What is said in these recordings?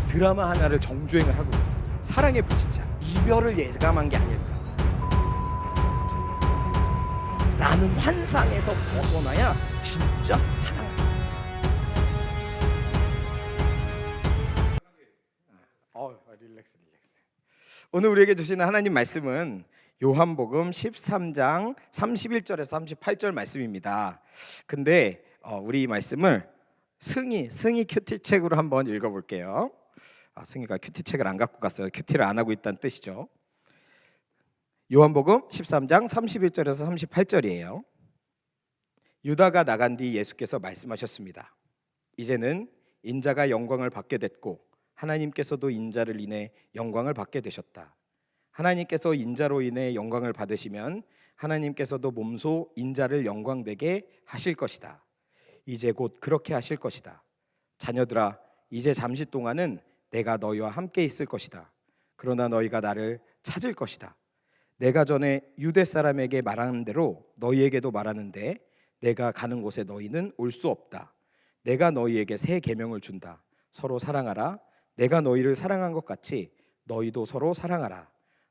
드라마 하나를 정주행을 하고 있어요. 사랑의 불시착, 이별을 예감한 게 아닐까 라는 환상에서 벗어나야 진짜 사랑합니다. 릴렉스. 오늘 우리에게 주시는 하나님 말씀은 요한복음 13장 31절에서 38절 말씀입니다. 근데 우리 이 말씀을 승희 큐티책으로 한번 읽어볼게요. 승희가 큐티책을 안 갖고 갔어요. 큐티를 안 하고 있다는 뜻이죠. 요한복음 13장 31절에서 38절이에요. 유다가 나간 뒤 예수께서 말씀하셨습니다. 이제는 인자가 영광을 받게 됐고 하나님께서도 인자를 인해 영광을 받게 되셨다. 하나님께서 인자로 인해 영광을 받으시면 하나님께서도 몸소 인자를 영광되게 하실 것이다. 이제 곧 그렇게 하실 것이다. 자녀들아, 이제 잠시 동안은 내가 너희와 함께 있을 것이다. 그러나 너희가 나를 찾을 것이다. 내가 전에 유대 사람에게 말하는 대로 너희에게도 말하는데 내가 가는 곳에 너희는 올 수 없다. 내가 너희에게 새 계명을 준다. 서로 사랑하라. 내가 너희를 사랑한 것 같이 너희도 서로 사랑하라.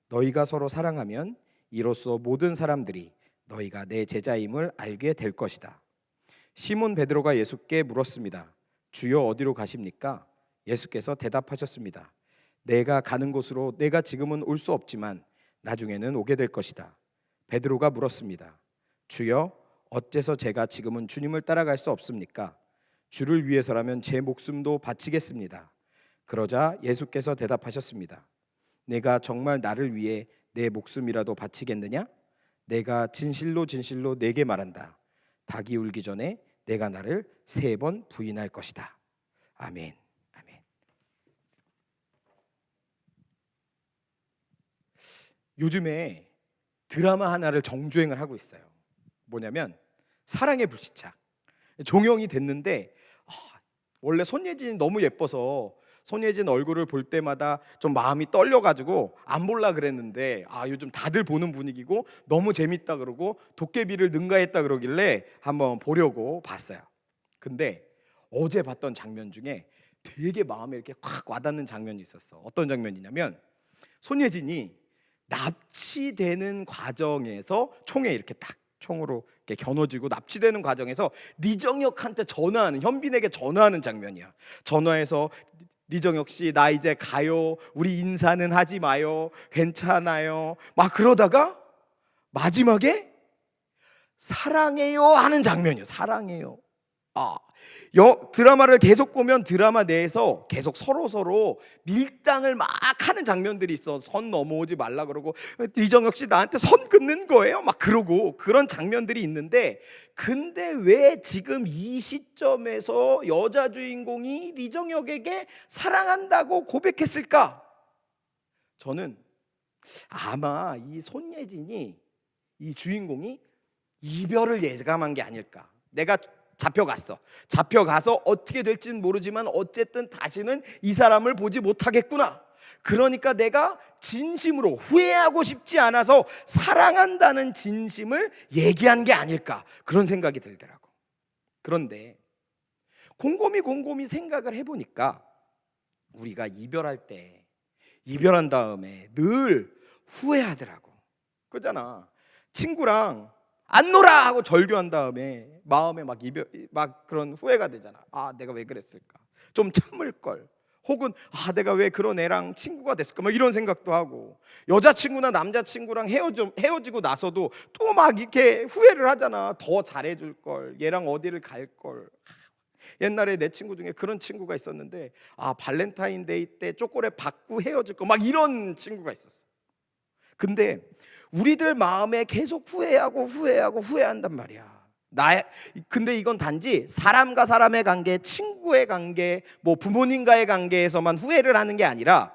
너희가 서로 사랑하면 이로써 모든 사람들이 너희가 내 제자임을 알게 될 것이다. 시몬 베드로가 예수께 물었습니다. 주여, 어디로 가십니까? 예수께서 대답하셨습니다. 내가 가는 곳으로 내가 지금은 올 수 없지만 나중에는 오게 될 것이다. 베드로가 물었습니다. 주여, 어째서 제가 지금은 주님을 따라갈 수 없습니까? 주를 위해서라면 제 목숨도 바치겠습니다. 그러자 예수께서 대답하셨습니다. 내가 정말 나를 위해 내 목숨이라도 바치겠느냐? 내가 진실로 내게 말한다. 닭이 울기 전에 내가 나를 3번 부인할 것이다. 아멘. 아멘. 요즘에 드라마 하나를 정주행을 하고 있어요. 뭐냐면 사랑의 불시착. 종영이 됐는데 원래 손예진이 너무 예뻐서 손예진 얼굴을 볼 때마다 좀 마음이 떨려가지고 안 볼라 그랬는데 요즘 다들 보는 분위기고 너무 재밌다 그러고 도깨비를 능가했다 그러길래 한번 보려고 봤어요. 근데 어제 봤던 장면 중에 되게 마음에 이렇게 확 와닿는 장면이 있었어. 어떤 장면이냐면 손예진이 납치되는 과정에서 총에 이렇게 딱 총으로 이렇게 겨눠지고 납치되는 과정에서 리정혁한테 전화하는, 현빈에게 전화하는 장면이야. 전화해서 리정혁 씨, 나 이제 가요. 우리 인사는 하지 마요. 괜찮아요. 막 그러다가 마지막에 사랑해요 하는 장면이에요. 사랑해요. 드라마를 계속 보면 드라마 내에서 계속 서로 밀당을 막 하는 장면들이 있어. 선 넘어오지 말라 그러고 리정혁 씨 나한테 선 긋는 거예요. 막 그러고 그런 장면들이 있는데, 근데 왜 지금 이 시점에서 여자 주인공이 리정혁에게 사랑한다고 고백했을까? 저는 아마 이 손예진이, 이 주인공이 이별을 예감한 게 아닐까. 내가 잡혀가서 어떻게 될지는 모르지만 어쨌든 다시는 이 사람을 보지 못하겠구나. 그러니까 내가 진심으로 후회하고 싶지 않아서 사랑한다는 진심을 얘기한 게 아닐까, 그런 생각이 들더라고. 그런데 곰곰이 생각을 해보니까 우리가 이별한 다음에 늘 후회하더라고. 그잖아. 친구랑 안 놀아 하고 절교한 다음에 마음에 막 그런 후회가 되잖아. 내가 왜 그랬을까? 좀 참을 걸. 혹은 내가 왜 그런 애랑 친구가 됐을까? 막 이런 생각도 하고, 여자친구나 남자친구랑 헤어지고 나서도 또 막 이렇게 후회를 하잖아. 더 잘해줄 걸. 얘랑 어디를 갈 걸. 옛날에 내 친구 중에 그런 친구가 있었는데 발렌타인데이 때 초콜릿 받고 헤어질 거, 막 이런 친구가 있었어. 근데 우리들 마음에 계속 후회한단 말이야. 근데 이건 단지 사람과 사람의 관계, 친구의 관계, 부모님과의 관계에서만 후회를 하는 게 아니라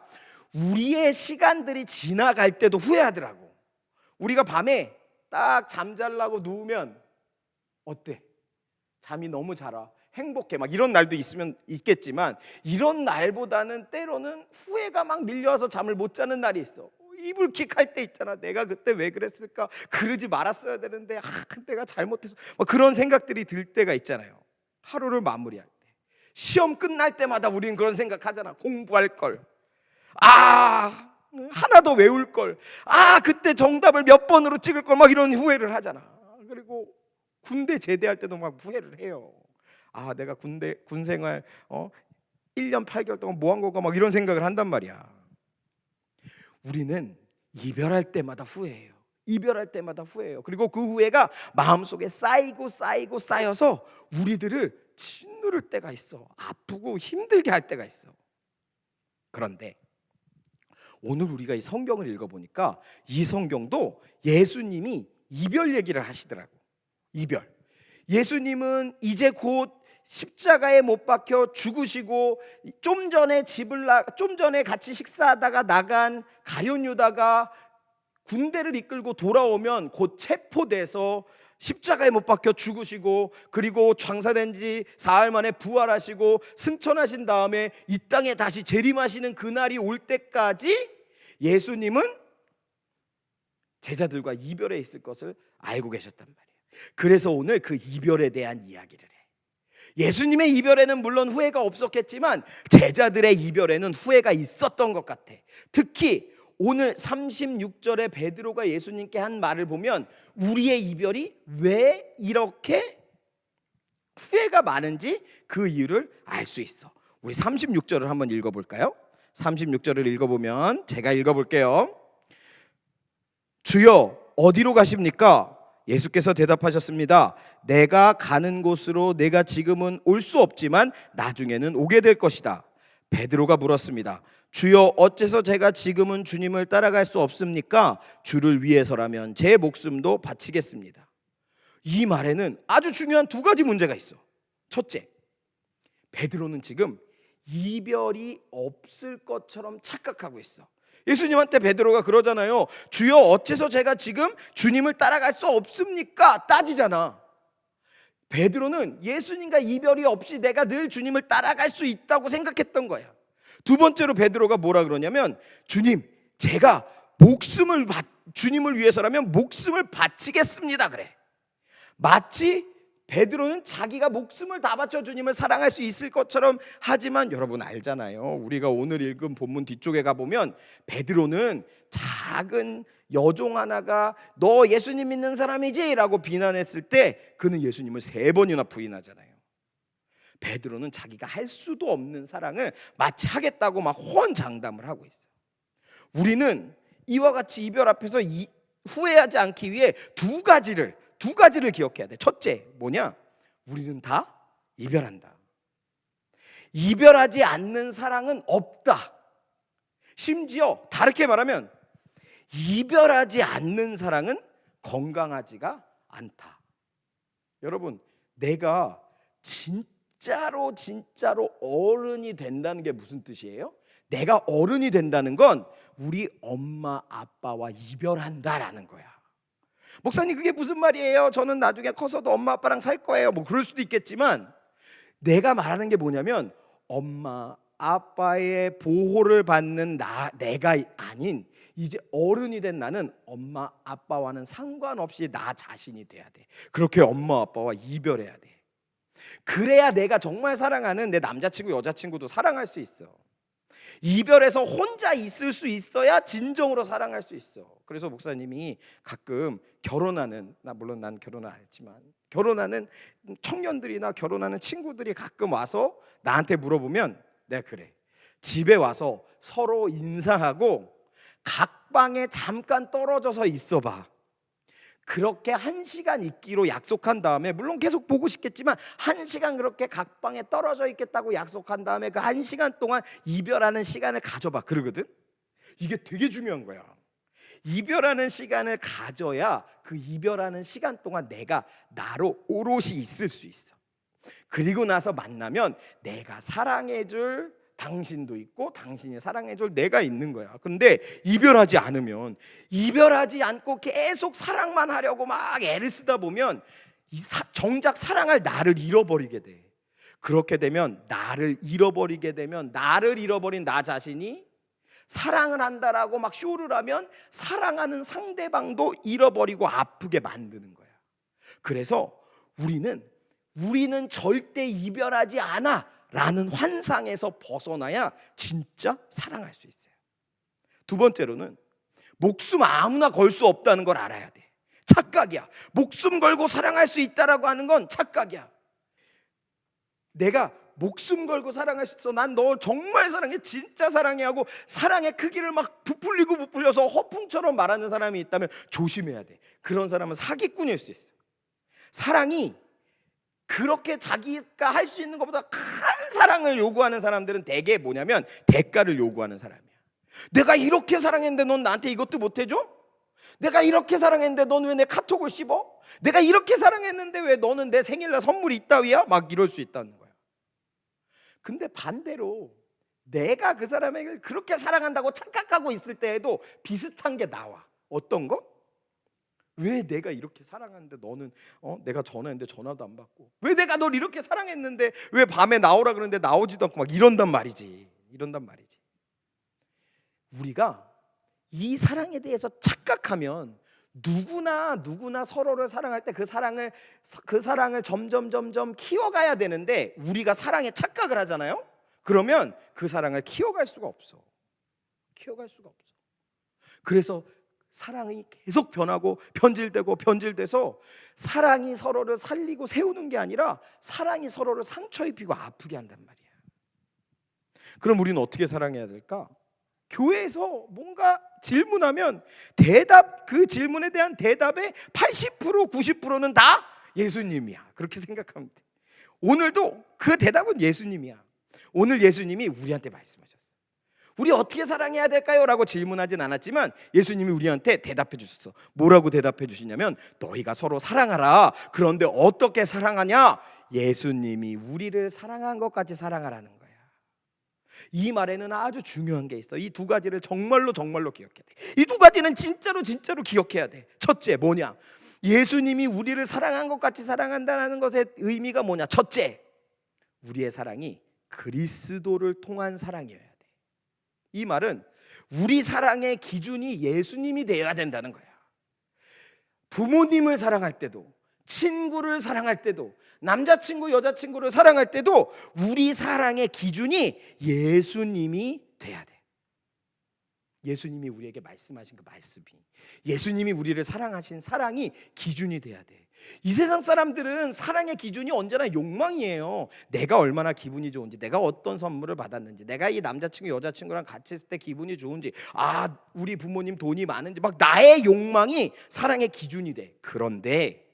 우리의 시간들이 지나갈 때도 후회하더라고. 우리가 밤에 딱 잠자려고 누우면 어때? 잠이 너무 잘 와. 행복해. 막 이런 날도 있겠지만 이런 날보다는 때로는 후회가 막 밀려와서 잠을 못 자는 날이 있어. 이불킥 할 때 있잖아. 내가 그때 왜 그랬을까? 그러지 말았어야 되는데 내가 잘못해서, 그런 생각들이 들 때가 있잖아요. 하루를 마무리할 때. 시험 끝날 때마다 우리는 그런 생각하잖아. 공부할 걸, 하나 더 외울 걸, 그때 정답을 몇 번으로 찍을 걸, 막 이런 후회를 하잖아. 그리고 군대 제대할 때도 막 후회를 해요. 내가 군 생활 1년 8개월 동안 뭐 한 걸까, 막 이런 생각을 한단 말이야. 우리는 이별할 때마다 후회해요. 이별할 때마다 후회해요. 그리고 그 후회가 마음속에 쌓여서 우리들을 짓누를 때가 있어. 아프고 힘들게 할 때가 있어. 그런데 오늘 우리가 이 성경을 읽어보니까 이 성경도 예수님이 이별 얘기를 하시더라고. 이별. 예수님은 이제 곧 십자가에 못 박혀 죽으시고, 좀 전에 같이 식사하다가 나간 가룟 유다가 군대를 이끌고 돌아오면 곧 체포돼서 십자가에 못 박혀 죽으시고, 그리고 장사된 지 사흘 만에 부활하시고 승천하신 다음에 이 땅에 다시 재림하시는 그날이 올 때까지 예수님은 제자들과 이별해 있을 것을 알고 계셨단 말이에요. 그래서 오늘 그 이별에 대한 이야기를 해. 예수님의 이별에는 물론 후회가 없었겠지만 제자들의 이별에는 후회가 있었던 것 같아. 특히 오늘 36절에 베드로가 예수님께 한 말을 보면 우리의 이별이 왜 이렇게 후회가 많은지 그 이유를 알 수 있어. 우리 36절을 한번 읽어볼까요? 36절을 읽어보면, 제가 읽어볼게요. 주여, 어디로 가십니까? 예수께서 대답하셨습니다. 내가 가는 곳으로 내가 지금은 올 수 없지만 나중에는 오게 될 것이다. 베드로가 물었습니다. 주여, 어째서 제가 지금은 주님을 따라갈 수 없습니까? 주를 위해서라면 제 목숨도 바치겠습니다. 이 말에는 아주 중요한 두 가지 문제가 있어. 첫째, 베드로는 지금 이별이 없을 것처럼 착각하고 있어. 예수님한테 베드로가 그러잖아요. 주여, 어째서 제가 지금 주님을 따라갈 수 없습니까? 따지잖아. 베드로는 예수님과 이별이 없이 내가 늘 주님을 따라갈 수 있다고 생각했던 거야. 두 번째로 베드로가 뭐라 그러냐면, 주님, 제가 주님을 위해서라면 목숨을 바치겠습니다 그래. 마치 베드로는 자기가 목숨을 다 바쳐 주님을 사랑할 수 있을 것처럼 하지만, 여러분 알잖아요. 우리가 오늘 읽은 본문 뒤쪽에 가보면 베드로는 작은 여종 하나가 너 예수님 믿는 사람이지? 라고 비난했을 때 그는 예수님을 3번이나 부인하잖아요. 베드로는 자기가 할 수도 없는 사랑을 마치 하겠다고 막 호언장담을 하고 있어요. 우리는 이와 같이 이별 앞에서 후회하지 않기 위해 두 가지를 기억해야 돼. 첫째, 뭐냐? 우리는 다 이별한다. 이별하지 않는 사랑은 없다. 심지어 다르게 말하면 이별하지 않는 사랑은 건강하지가 않다. 여러분, 내가 진짜로 어른이 된다는 게 무슨 뜻이에요? 내가 어른이 된다는 건 우리 엄마 아빠와 이별한다라는 거야. 목사님, 그게 무슨 말이에요? 저는 나중에 커서도 엄마 아빠랑 살 거예요. 뭐 그럴 수도 있겠지만, 내가 말하는 게 뭐냐면 엄마 아빠의 보호를 받는 내가 아닌 이제 어른이 된 나는 엄마 아빠와는 상관없이 나 자신이 돼야 돼. 그렇게 엄마 아빠와 이별해야 돼. 그래야 내가 정말 사랑하는 내 남자친구 여자친구도 사랑할 수 있어. 이별해서 혼자 있을 수 있어야 진정으로 사랑할 수 있어. 그래서 목사님이 가끔 물론 난 결혼을 안 했지만 결혼하는 청년들이나 결혼하는 친구들이 가끔 와서 나한테 물어보면 내가 그래, 집에 와서 서로 인사하고 각 방에 잠깐 떨어져서 있어봐. 그렇게 1시간 있기로 약속한 다음에, 물론 계속 보고 싶겠지만 1시간 그렇게 각 방에 떨어져 있겠다고 약속한 다음에 그 1시간 동안 이별하는 시간을 가져봐. 그러거든. 이게 되게 중요한 거야. 이별하는 시간을 가져야 그 이별하는 시간 동안 내가 나로 오롯이 있을 수 있어. 그리고 나서 만나면 내가 사랑해줄 당신도 있고 당신이 사랑해줄 내가 있는 거야. 근데 이별하지 않고 계속 사랑만 하려고 막 애를 쓰다 보면 정작 사랑할 나를 잃어버리게 돼. 그렇게 되면 나를 잃어버린 나 자신이 사랑을 한다라고 막 쇼를 하면 사랑하는 상대방도 잃어버리고 아프게 만드는 거야. 그래서 우리는 절대 이별하지 않아 라는 환상에서 벗어나야 진짜 사랑할 수 있어요. 두 번째로는 목숨 아무나 걸 수 없다는 걸 알아야 돼. 착각이야. 목숨 걸고 사랑할 수 있다라고 하는 건 착각이야. 내가 목숨 걸고 사랑할 수 있어. 난 너 정말 사랑해. 진짜 사랑해 하고 사랑의 크기를 막 부풀려서 허풍처럼 말하는 사람이 있다면 조심해야 돼. 그런 사람은 사기꾼일 수 있어. 사랑이 그렇게 자기가 할 수 있는 것보다 큰 사랑을 요구하는 사람들은 대개 뭐냐면 대가를 요구하는 사람이야. 내가 이렇게 사랑했는데 넌 나한테 이것도 못 해줘? 내가 이렇게 사랑했는데 넌 왜 내 카톡을 씹어? 내가 이렇게 사랑했는데 왜 너는 내 생일날 선물이 있다위야? 막 이럴 수 있다는 거야. 근데 반대로 내가 그 사람에게 그렇게 사랑한다고 착각하고 있을 때에도 비슷한 게 나와. 어떤 거? 왜 내가 이렇게 사랑하는데 너는 내가 전화했는데 전화도 안 받고, 왜 내가 널 이렇게 사랑했는데 왜 밤에 나오라 그러는데 나오지도 않고 막 이런단 말이지. 우리가 이 사랑에 대해서 착각하면 누구나 서로를 사랑할 때 그 사랑을 점점 키워가야 되는데 우리가 사랑에 착각을 하잖아요. 그러면 그 사랑을 키워갈 수가 없어. 그래서 사랑이 계속 변하고 변질돼서 사랑이 서로를 살리고 세우는 게 아니라 사랑이 서로를 상처 입히고 아프게 한단 말이야. 그럼 우리는 어떻게 사랑해야 될까? 교회에서 뭔가 질문하면 그 질문에 대한 대답의 80% 90%는 다 예수님이야. 그렇게 생각하면 돼. 오늘도 그 대답은 예수님이야. 오늘 예수님이 우리한테 말씀하셨어. 우리 어떻게 사랑해야 될까요? 라고 질문하진 않았지만 예수님이 우리한테 대답해 주셨어. 뭐라고 대답해 주시냐면 너희가 서로 사랑하라. 그런데 어떻게 사랑하냐? 예수님이 우리를 사랑한 것 같이 사랑하라는 거야. 이 말에는 아주 중요한 게 있어. 이 두 가지를 정말로 기억해야 돼. 이 두 가지는 진짜로 기억해야 돼. 첫째 뭐냐? 예수님이 우리를 사랑한 것 같이 사랑한다는 것의 의미가 뭐냐? 첫째, 우리의 사랑이 그리스도를 통한 사랑이어야 돼. 이 말은 우리 사랑의 기준이 예수님이 되어야 된다는 거야. 부모님을 사랑할 때도, 친구를 사랑할 때도, 남자친구 여자친구를 사랑할 때도 우리 사랑의 기준이 예수님이 돼야 돼. 예수님이 우리에게 말씀하신 그 말씀이, 예수님이 우리를 사랑하신 사랑이 기준이 돼야 돼. 이 세상 사람들은 사랑의 기준이 언제나 욕망이에요. 내가 얼마나 기분이 좋은지, 내가 어떤 선물을 받았는지, 내가 이 남자친구 여자친구랑 같이 있을 때 기분이 좋은지, 우리 부모님 돈이 많은지, 막 나의 욕망이 사랑의 기준이 돼. 그런데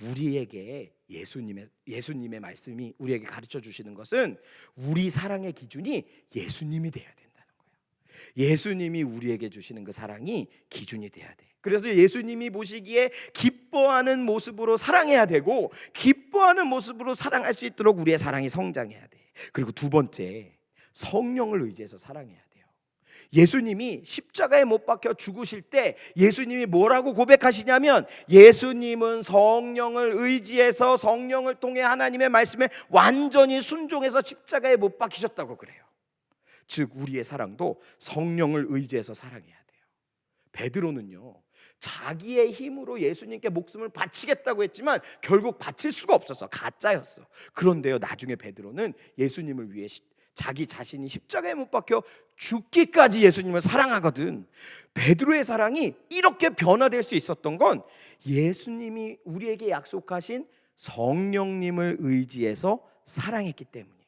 우리에게 예수님의 말씀이 우리에게 가르쳐 주시는 것은 우리 사랑의 기준이 예수님이 돼야 된다는 거예요. 예수님이 우리에게 주시는 그 사랑이 기준이 돼야 돼. 그래서 예수님이 보시기에 기뻐하는 모습으로 사랑해야 되고, 기뻐하는 모습으로 사랑할 수 있도록 우리의 사랑이 성장해야 돼. 그리고 두 번째, 성령을 의지해서 사랑해야 돼요. 예수님이 십자가에 못 박혀 죽으실 때 예수님이 뭐라고 고백하시냐면, 예수님은 성령을 의지해서 성령을 통해 하나님의 말씀에 완전히 순종해서 십자가에 못 박히셨다고 그래요. 즉 우리의 사랑도 성령을 의지해서 사랑해야 돼요. 베드로는요, 자기의 힘으로 예수님께 목숨을 바치겠다고 했지만 결국 바칠 수가 없었어. 가짜였어. 그런데요, 나중에 베드로는 예수님을 위해 자기 자신이 십자가에 못 박혀 죽기까지 예수님을 사랑하거든. 베드로의 사랑이 이렇게 변화될 수 있었던 건 예수님이 우리에게 약속하신 성령님을 의지해서 사랑했기 때문이에요.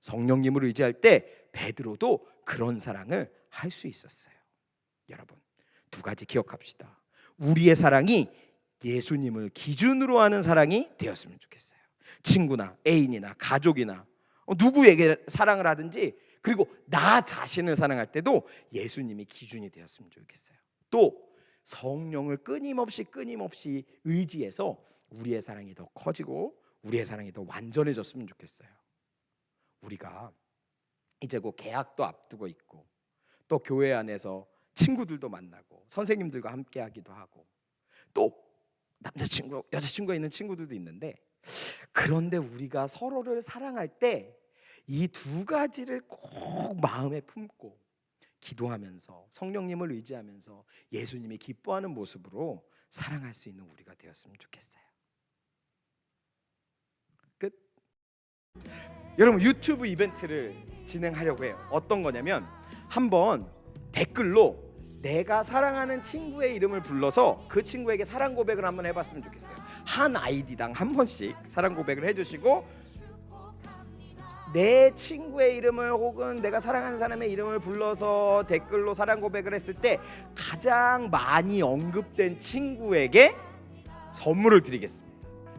성령님을 의지할 때 베드로도 그런 사랑을 할 수 있었어요. 여러분, 두 가지 기억합시다. 우리의 사랑이 예수님을 기준으로 하는 사랑이 되었으면 좋겠어요. 친구나 애인이나 가족이나 누구에게 사랑을 하든지, 그리고 나 자신을 사랑할 때도 예수님이 기준이 되었으면 좋겠어요. 또 성령을 끊임없이 의지해서 우리의 사랑이 더 커지고 우리의 사랑이 더 완전해졌으면 좋겠어요. 우리가 이제 곧 개학도 앞두고 있고, 또 교회 안에서 친구들도 만나고 선생님들과 함께 하기도 하고, 또 남자친구 여자친구가 있는 친구들도 있는데, 그런데 우리가 서로를 사랑할 때 이 두 가지를 꼭 마음에 품고 기도하면서 성령님을 의지하면서 예수님이 기뻐하는 모습으로 사랑할 수 있는 우리가 되었으면 좋겠어요. 끝. 여러분 유튜브 이벤트를 진행하려고 해요. 어떤 거냐면 한번 댓글로 내가 사랑하는 친구의 이름을 불러서 그 친구에게 사랑 고백을 한번 해봤으면 좋겠어요. 한 아이디당 한 번씩 사랑 고백을 해주시고 내 친구의 이름을 혹은 내가 사랑하는 사람의 이름을 불러서 댓글로 사랑 고백을 했을 때 가장 많이 언급된 친구에게 선물을 드리겠습니다.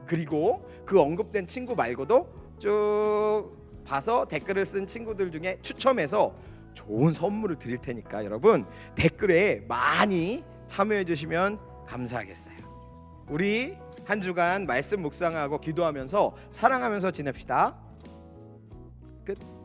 그리고 그 언급된 친구 말고도 쭉 봐서 댓글을 쓴 친구들 중에 추첨해서 좋은 선물을 드릴 테니까 여러분 댓글에 많이 참여해 주시면 감사하겠어요. 우리 한 주간 말씀 묵상하고 기도하면서 사랑하면서 지냅시다. 끝.